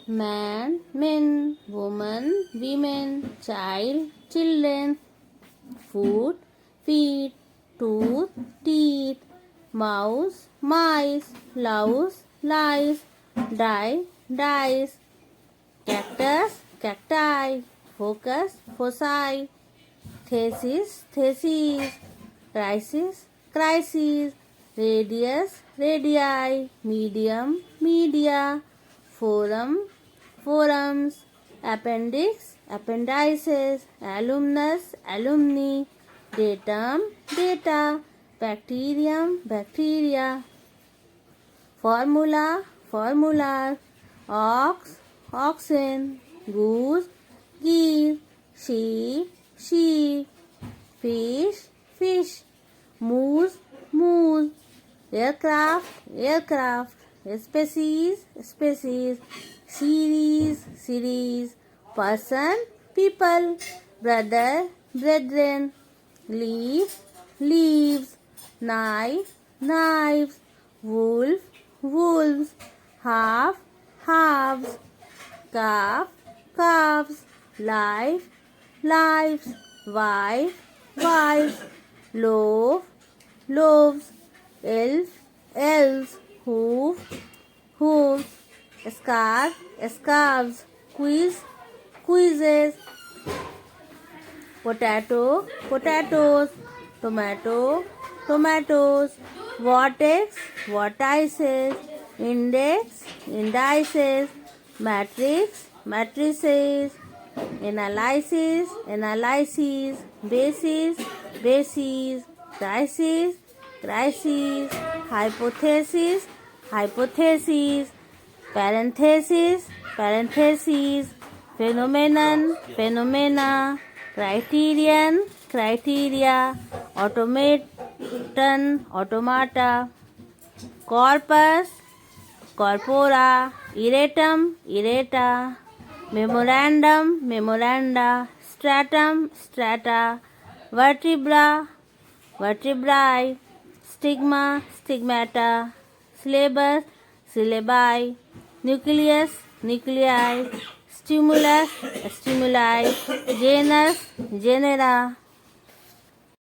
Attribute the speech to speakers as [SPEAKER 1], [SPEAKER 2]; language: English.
[SPEAKER 1] man, men, woman, women, child, children, foot, feet, tooth, teeth, mouse, mice, louse, lice, die, dice, cactus, cacti, focus, foci, thesis, theses, crisis, crises, radius, radii, medium, media, forum, forums, appendix, appendices, alumnus, alumni, datum, data, bacterium, bacteria, formula, formulas, ox, oxen, goose, geese, sheep, sheep, fish, fish, moose, moose, aircraft, aircraft, species, species, series, series, person, people, brother, brethren, leaf, leaves, knife, knives, wolf, wolves, half, halves, calf, calves, life, lives, wife, wives, loaf, loaves, elf, elves, hoof, hooves, scarf, scarves, quiz, quizzes, potato, potatoes, tomato, tomatoes, vortex, vortices, index, indices, matrix, matrices, analysis, analyses, basis, bases, crisis, crises, hypothesis, hypotheses, parenthesis, parentheses, phenomenon, phenomena, criterion, criteria, automaton, automata, corpus, corpora, erratum, errata, memorandum, memoranda, stratum, strata, vertebra, vertebrae, stigma, stigmata, syllabus, syllabi, nucleus, nuclei, stimulus, stimuli, genus, genera.